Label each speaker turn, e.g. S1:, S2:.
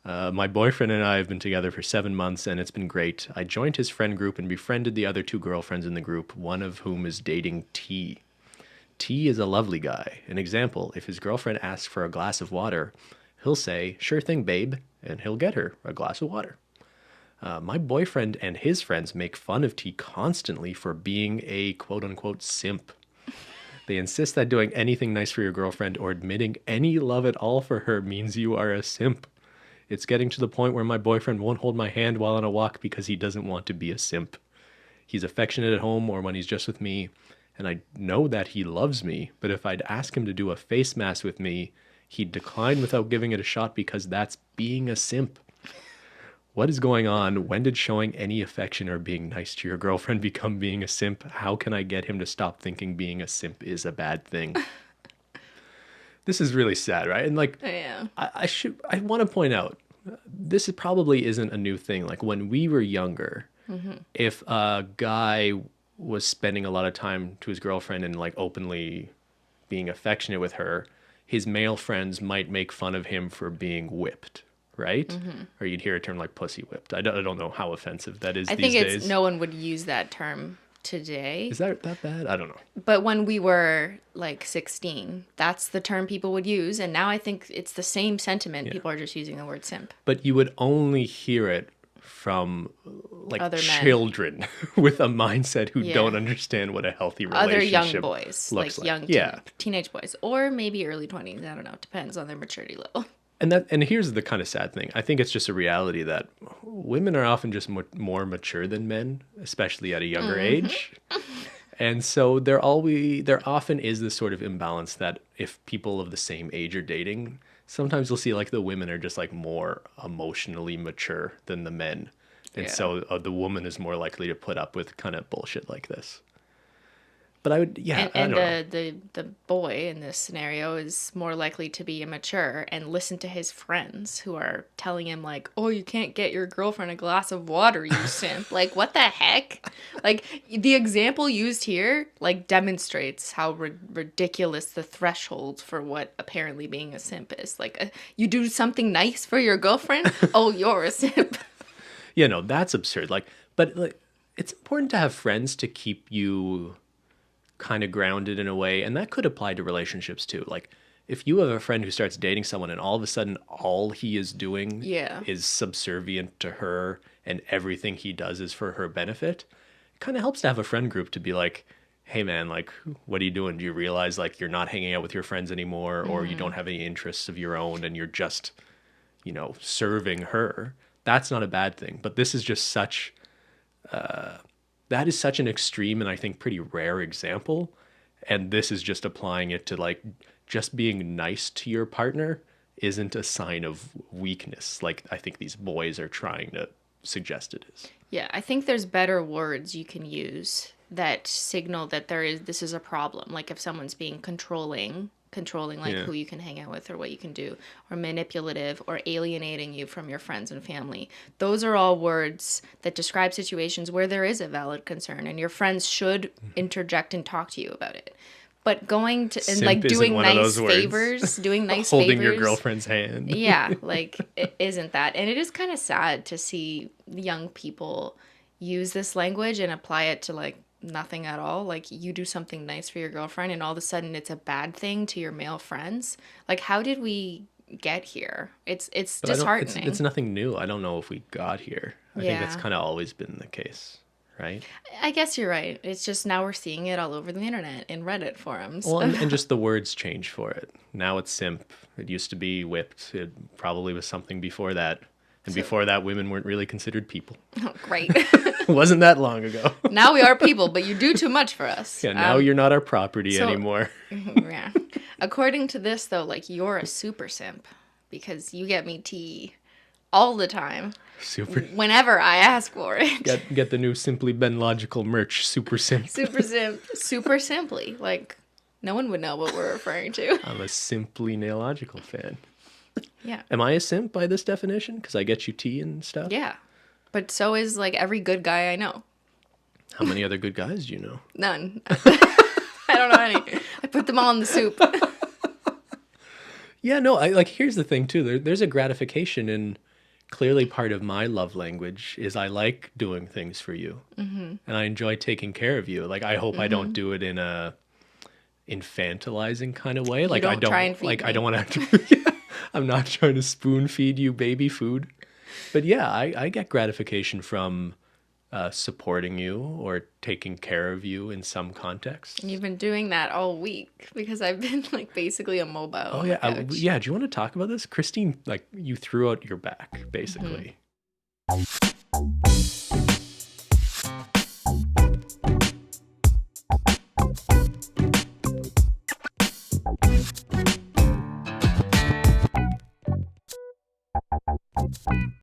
S1: My boyfriend and I have been together for 7 months and it's been great. I joined his friend group and befriended the other two girlfriends in the group, one of whom is dating T. T is a lovely guy. An example, if his girlfriend asks for a glass of water, he'll say, "Sure thing, babe," and he'll get her a glass of water. My boyfriend and his friends make fun of T constantly for being a quote unquote simp. They insist that doing anything nice for your girlfriend or admitting any love at all for her means you are a simp. It's getting to the point where my boyfriend won't hold my hand while on a walk because he doesn't want to be a simp. He's affectionate at home or when he's just with me, and I know that he loves me, but if I'd ask him to do a face mask with me, he'd decline without giving it a shot because that's being a simp. What is going on? When did showing any affection or being nice to your girlfriend become being a simp? How can I get him to stop thinking being a simp is a bad thing? This is really sad, right? And like,
S2: Yeah.
S1: I want to point out, probably isn't a new thing. Like when we were younger, if a guy was spending a lot of time to his girlfriend and like openly being affectionate with her, his male friends might make fun of him for being whipped, right? Or you'd hear a term like pussy whipped. I don't know how offensive that is
S2: I
S1: these
S2: think
S1: days.
S2: no one would use that term today.
S1: Is that bad? I don't know.
S2: But when we were like 16, that's the term people would use. And now I think it's the same sentiment.
S1: Yeah.
S2: People are just using the word simp.
S1: But you would only hear it from like
S2: Other men.
S1: children with a mindset who
S2: Yeah.
S1: don't understand what a healthy
S2: Other
S1: relationship
S2: young boys,
S1: looks
S2: like young
S1: Yeah.
S2: teenage boys, or maybe early 20s. I don't know. It depends on their maturity level.
S1: And here's the kind of sad thing. I think it's just a reality that women are often just more mature than men, especially at a younger age. And so there often is this sort of imbalance that if people of the same age are dating, sometimes you'll see like the women are just like more emotionally mature than the men. And
S2: Yeah.
S1: so the woman is more likely to put up with kind of bullshit like this. But I would, yeah, I
S2: And
S1: don't know.
S2: the boy in this scenario is more likely to be immature and listen to his friends who are telling him like, "Oh, you can't get your girlfriend a glass of water, you simp." Like, what the heck? Like, the example used here like demonstrates how ridiculous the threshold for what apparently being a simp is. Like, you do something nice for your girlfriend? Oh, you're a simp.
S1: Yeah, no, that's absurd. But it's important to have friends to keep you kind of grounded in a way, and that could apply to relationships too. Like if you have a friend who starts dating someone and all of a sudden all he is doing
S2: Yeah.
S1: is subservient to her and everything he does is for her benefit, it kind of helps to have a friend group to be like, "Hey man, like what are you doing? Do you realize like you're not hanging out with your friends anymore or you don't have any interests of your own and you're just, serving her?" That's not a bad thing. But this is just that is such an extreme and I think pretty rare example. And this is just applying it to like just being nice to your partner isn't a sign of weakness. Like I think these boys are trying to suggest it is.
S2: Yeah, I think there's better words you can use that signal that this is a problem. Like if someone's being controlling like
S1: Yeah.
S2: who you can hang out with or what you can do, or manipulative or alienating you from your friends and family. Those are all words that describe situations where there is a valid concern and your friends should interject and talk to you about it. But going to and
S1: Simp
S2: like
S1: isn't
S2: doing
S1: one of
S2: nice
S1: those words.
S2: favors, doing nice
S1: Holding
S2: favors.
S1: your girlfriend's hand.
S2: Yeah, like it isn't that. And it is kind of sad to see young people use this language and apply it to like nothing at all. Like you do something nice for your girlfriend and all of a sudden it's a bad thing to your male friends. Like how did we get here? It's
S1: But I don't-
S2: disheartening.
S1: it's nothing new. I don't know if we got here. I think that's
S2: Yeah.
S1: kind of always been the case, right?
S2: I guess you're right. It's just now we're seeing it all over the internet in Reddit forums.
S1: Well, and just the words change for it. Now it's simp. It used to be whipped. It probably was something before that. And before that, women weren't really considered people.
S2: Oh, great.
S1: It wasn't that long ago.
S2: Now we are people, but you do too much for us.
S1: Yeah, now you're not our property
S2: so-
S1: anymore.
S2: Yeah. According to this, though, like you're a super simp because you get me tea all the time
S1: Super.
S2: whenever I ask for it.
S1: Get the new Simply Ben Logical merch, Super Simp.
S2: Super simp, super simply. Like no one would know what we're referring to.
S1: I'm a Simply Nailogical fan.
S2: Yeah.
S1: Am I a simp by this definition? Because I get you tea and stuff?
S2: Yeah. But so is like every good guy I know.
S1: How many other good guys do you know?
S2: None. I don't know any. I put them all in the soup.
S1: Yeah, no, here's the thing too. There's a gratification in clearly part of my love language is I like doing things for you. And I enjoy taking care of you. Like, I hope I don't do it in a infantilizing kind of way. Like, I
S2: don't try and
S1: don't,
S2: feed
S1: like, I
S2: me.
S1: don't want to have to, yeah, I'm not trying to spoon feed you baby food. But yeah, I get gratification from supporting you or taking care of you in some context.
S2: And you've been doing that all week because I've been like basically immobile
S1: Oh
S2: on
S1: yeah,
S2: the couch.
S1: yeah. Do you want to talk about this, Christine? Like, you threw out your back, basically.